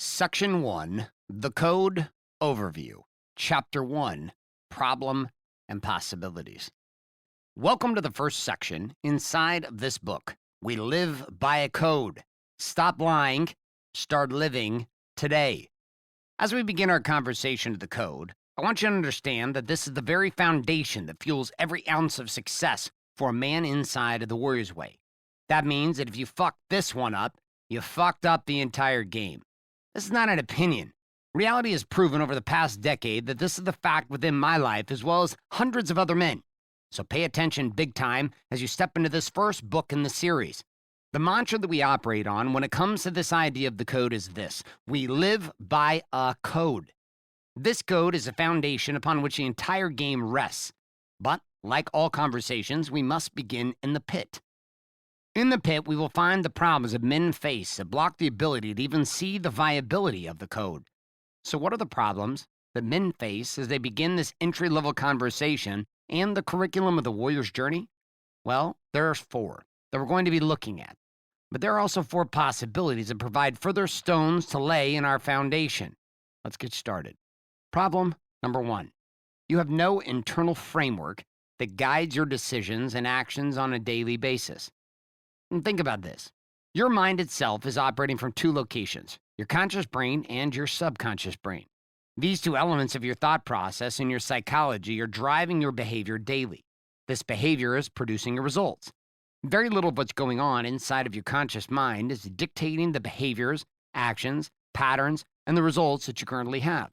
Section 1, The Code Overview, Chapter 1, Problem and Possibilities. Welcome to the first section inside of this book. We live by a code. Stop lying, start living today. As we begin our conversation of the code, I want you to understand that this is the very foundation that fuels every ounce of success for a man inside of the Warrior's Way. That means that if you fuck this one up, you fucked up the entire game. This is not an opinion. Reality has proven over the past decade that this is the fact within my life as well as hundreds of other men. So pay attention big time as you step into this first book in the series. The mantra that we operate on when it comes to this idea of the code is this: we live by a code. This code is a foundation upon which the entire game rests. But, like all conversations, we must begin in the pit. In the pit, we will find the problems that men face that block the ability to even see the viability of the code. So what are the problems that men face as they begin this entry-level conversation and the curriculum of the warrior's journey? Well, there's 4 that we're going to be looking at. But there are also 4 possibilities that provide further stones to lay in our foundation. Let's get started. Problem number 1. You have no internal framework that guides your decisions and actions on a daily basis. And think about this. Your mind itself is operating from 2 locations, your conscious brain and your subconscious brain. These 2 elements of your thought process and your psychology are driving your behavior daily. This behavior is producing your results. Very little of what's going on inside of your conscious mind is dictating the behaviors, actions, patterns, and the results that you currently have.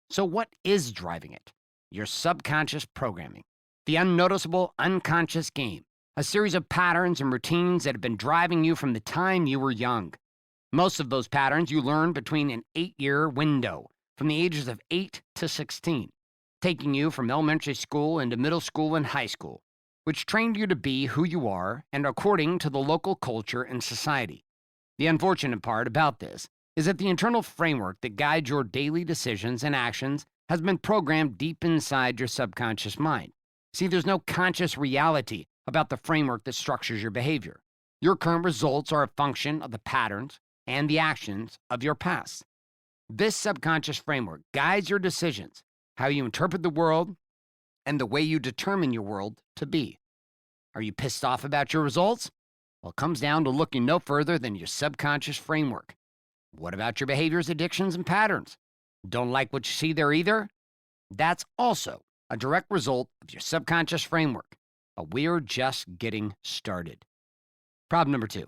So what is driving it? Your subconscious programming, the unnoticeable unconscious game. A series of patterns and routines that have been driving you from the time you were young. Most of those patterns you learned between an 8-year window, from the ages of 8 to 16, taking you from elementary school into middle school and high school, which trained you to be who you are and according to the local culture and society. The unfortunate part about this is that the internal framework that guides your daily decisions and actions has been programmed deep inside your subconscious mind. See, there's no conscious reality about the framework that structures your behavior. Your current results are a function of the patterns and the actions of your past. This subconscious framework guides your decisions, how you interpret the world, and the way you determine your world to be. Are you pissed off about your results? Well, it comes down to looking no further than your subconscious framework. What about your behaviors, addictions, and patterns? Don't like what you see there either? That's also a direct result of your subconscious framework. But we're just getting started. Problem number 2.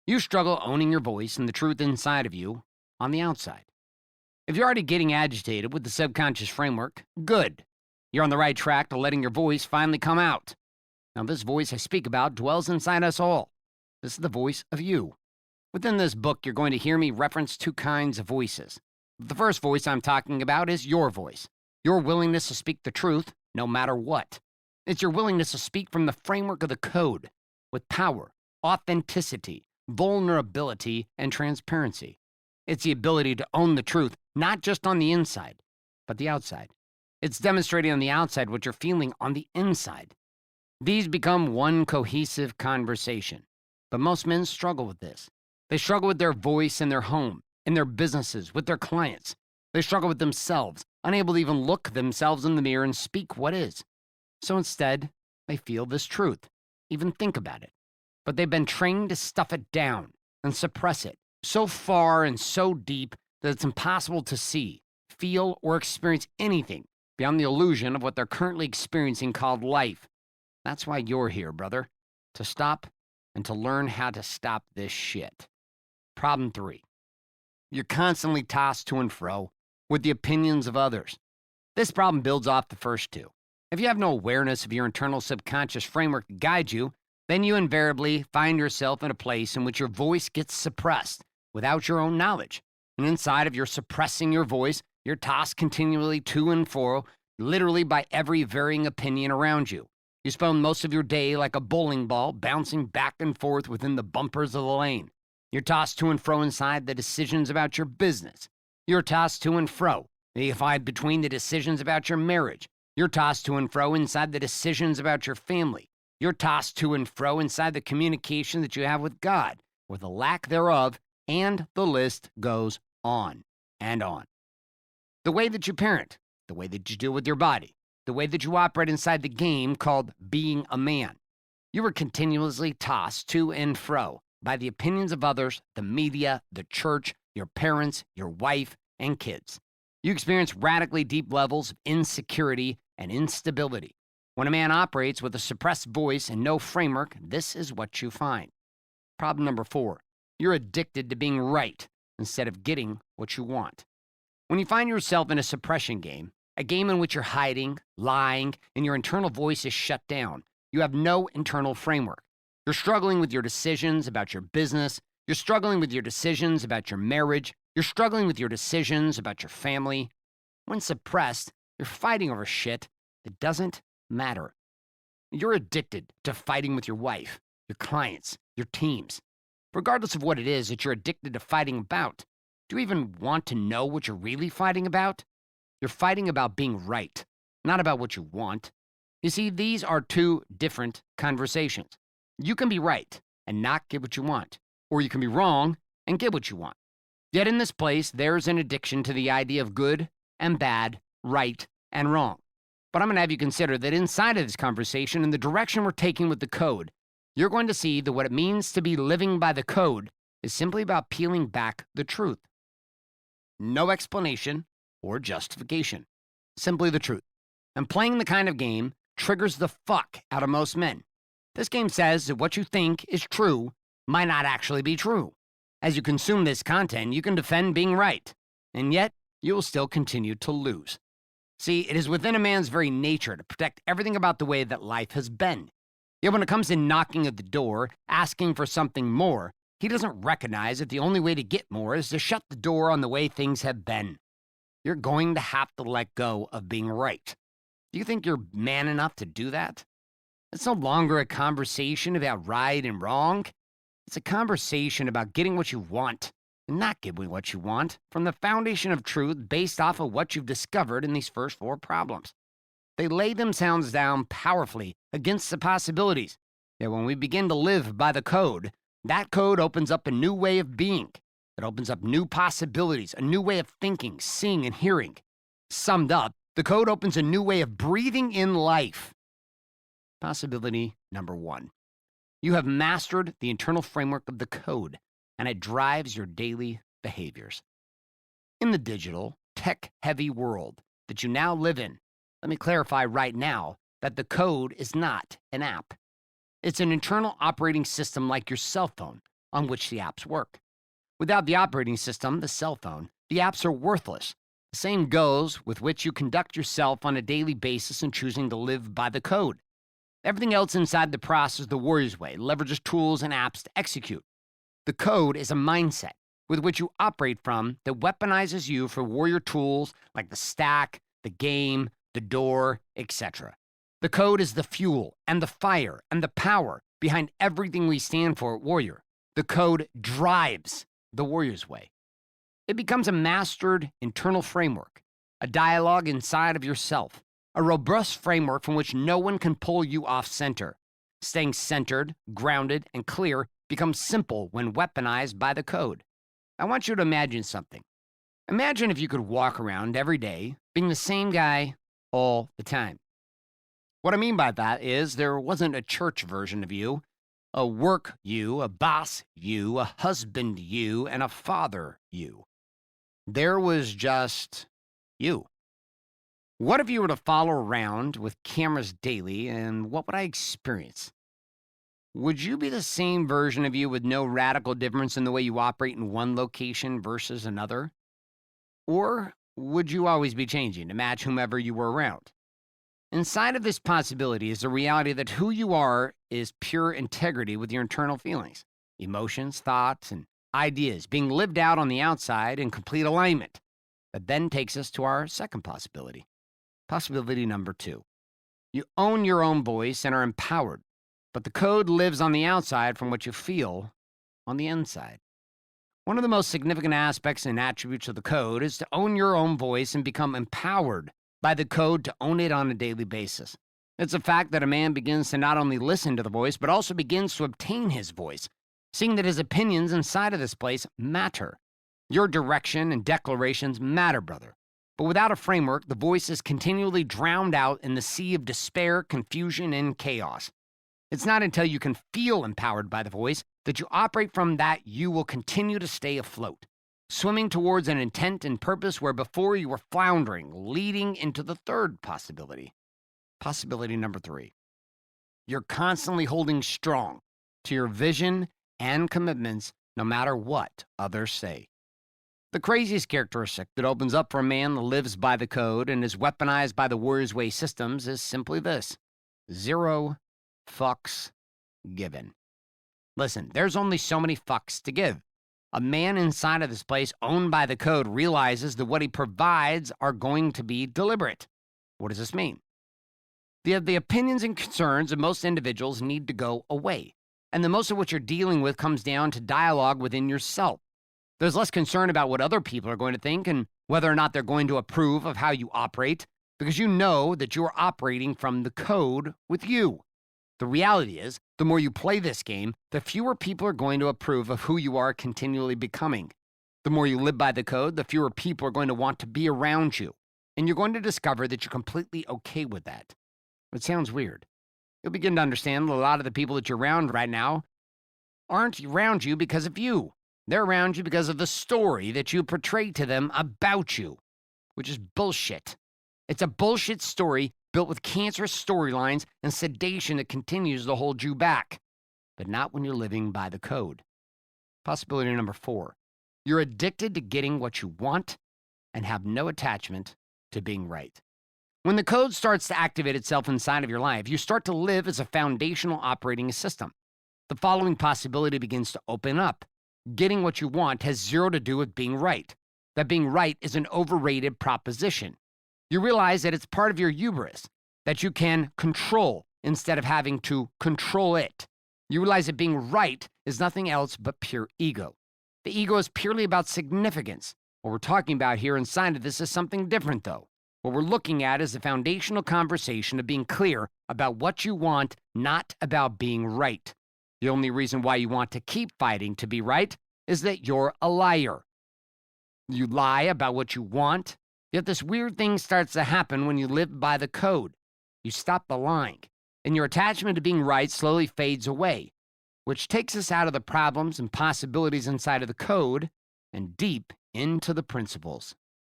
You struggle owning your voice and the truth inside of you on the outside. If you're already getting agitated with the subconscious framework, good. You're on the right track to letting your voice finally come out. Now, this voice I speak about dwells inside us all. This is the voice of you. Within this book, you're going to hear me reference 2 kinds of voices. The first voice I'm talking about is your voice, your willingness to speak the truth no matter what. It's your willingness to speak from the framework of the code with power, authenticity, vulnerability, and transparency. It's the ability to own the truth, not just on the inside, but the outside. It's demonstrating on the outside what you're feeling on the inside. These become one cohesive conversation. But most men struggle with this. They struggle with their voice in their home, in their businesses, with their clients. They struggle with themselves, unable to even look themselves in the mirror and speak what is. So instead, they feel this truth, even think about it. But they've been trained to stuff it down and suppress it so far and so deep that it's impossible to see, feel, or experience anything beyond the illusion of what they're currently experiencing called life. That's why you're here, brother, to stop and to learn how to stop this shit. Problem 3. You're constantly tossed to and fro with the opinions of others. This problem builds off the first 2. If you have no awareness of your internal subconscious framework to guide you, then you invariably find yourself in a place in which your voice gets suppressed without your own knowledge. And inside of your suppressing your voice, you're tossed continually to and fro, literally by every varying opinion around you. You spend most of your day like a bowling ball, bouncing back and forth within the bumpers of the lane. You're tossed to and fro inside the decisions about your business. You're tossed to and fro, deified between the decisions about your marriage. You're tossed to and fro inside the decisions about your family. You're tossed to and fro inside the communication that you have with God, or the lack thereof, and the list goes on and on. The way that you parent, the way that you deal with your body, the way that you operate inside the game called being a man. You were continuously tossed to and fro by the opinions of others, the media, the church, your parents, your wife, and kids. You experience radically deep levels of insecurity and instability. When a man operates with a suppressed voice and no framework, this is what you find. Problem number 4, you're addicted to being right instead of getting what you want. When you find yourself in a suppression game, a game in which you're hiding, lying, and your internal voice is shut down, you have no internal framework. You're struggling with your decisions about your business. You're struggling with your decisions about your marriage. You're struggling with your decisions about your family. When suppressed, you're fighting over shit that doesn't matter. You're addicted to fighting with your wife, your clients, your teams. Regardless of what it is that you're addicted to fighting about, do you even want to know what you're really fighting about? You're fighting about being right, not about what you want. You see, these are two different conversations. You can be right and not get what you want, or you can be wrong and get what you want. Yet in this place, there's an addiction to the idea of good and bad, right and wrong. But I'm going to have you consider that inside of this conversation and the direction we're taking with the code, you're going to see that what it means to be living by the code is simply about peeling back the truth. No explanation or justification. Simply the truth. And playing the kind of game triggers the fuck out of most men. This game says that what you think is true might not actually be true. As you consume this content, you can defend being right, and yet you will still continue to lose. See, it is within a man's very nature to protect everything about the way that life has been. Yet when it comes to knocking at the door, asking for something more, he doesn't recognize that the only way to get more is to shut the door on the way things have been. You're going to have to let go of being right. Do you think you're man enough to do that? It's no longer a conversation about right and wrong. It's a conversation about getting what you want and not getting what you want from the foundation of truth based off of what you've discovered in these first 4 problems. They lay themselves down powerfully against the possibilities. Yet when we begin to live by the code, that code opens up a new way of being. It opens up new possibilities, a new way of thinking, seeing, and hearing. Summed up, the code opens a new way of breathing in life. Possibility number 1. You have mastered the internal framework of the code, and it drives your daily behaviors. In the digital, tech-heavy world that you now live in, let me clarify right now that the code is not an app. It's an internal operating system like your cell phone on which the apps work. Without the operating system, the cell phone, the apps are worthless. The same goes with which you conduct yourself on a daily basis in choosing to live by the code. Everything else inside the process the warrior's way leverages tools and apps to execute. The code is a mindset with which you operate from that weaponizes you for warrior tools like the stack, the game, the door, etc. The code is the fuel and the fire and the power behind everything we stand for at Warrior. The code drives the warrior's way. It becomes a mastered internal framework, a dialogue inside of yourself, a robust framework from which no one can pull you off center. Staying centered, grounded, and clear becomes simple when weaponized by the code. I want you to imagine something. Imagine if you could walk around every day being the same guy all the time. What I mean by that is there wasn't a church version of you, a work you, a boss you, a husband you, and a father you. There was just you. What if you were to follow around with cameras daily, and what would I experience? Would you be the same version of you with no radical difference in the way you operate in one location versus another? Or would you always be changing to match whomever you were around? Inside of this possibility is the reality that who you are is pure integrity with your internal feelings, emotions, thoughts, and ideas being lived out on the outside in complete alignment. That then takes us to our second possibility. Possibility number 2. You own your own voice and are empowered, but the code lives on the outside from what you feel on the inside. One of the most significant aspects and attributes of the code is to own your own voice and become empowered by the code to own it on a daily basis. It's a fact that a man begins to not only listen to the voice, but also begins to obtain his voice, seeing that his opinions inside of this place matter. Your direction and declarations matter, brother. But without a framework, the voice is continually drowned out in the sea of despair, confusion, and chaos. It's not until you can feel empowered by the voice that you operate from that you will continue to stay afloat, swimming towards an intent and purpose where before you were floundering, leading into the third possibility. Possibility number 3. You're constantly holding strong to your vision and commitments no matter what others say. The craziest characteristic that opens up for a man that lives by the code and is weaponized by the Warrior's Way systems is simply this: 0 fucks given. Listen, there's only so many fucks to give. A man inside of this place owned by the code realizes that what he provides are going to be deliberate. What does this mean? The opinions and concerns of most individuals need to go away, and the most of what you're dealing with comes down to dialogue within yourself. There's less concern about what other people are going to think and whether or not they're going to approve of how you operate, because you know that you're operating from the code with you. The reality is, the more you play this game, the fewer people are going to approve of who you are continually becoming. The more you live by the code, the fewer people are going to want to be around you, and you're going to discover that you're completely okay with that. It sounds weird. You'll begin to understand that a lot of the people that you're around right now aren't around you because of you. They're around you because of the story that you portray to them about you, which is bullshit. It's a bullshit story built with cancerous storylines and sedation that continues to hold you back, but not when you're living by the code. Possibility number 4. You're addicted to getting what you want and have no attachment to being right. When the code starts to activate itself inside of your life, you start to live as a foundational operating system. The following possibility begins to open up. Getting what you want has zero to do with being right. That being right is an overrated proposition. You realize that it's part of your hubris, that you can control instead of having to control it. You realize that being right is nothing else but pure ego. The ego is purely about significance. What we're talking about here inside of this is something different, though. What we're looking at is the foundational conversation of being clear about what you want, not about being right. The only reason why you want to keep fighting to be right is that you're a liar. You lie about what you want, yet this weird thing starts to happen when you live by the code. You stop the lying, and your attachment to being right slowly fades away, which takes us out of the problems and possibilities inside of the code and deep into the principles.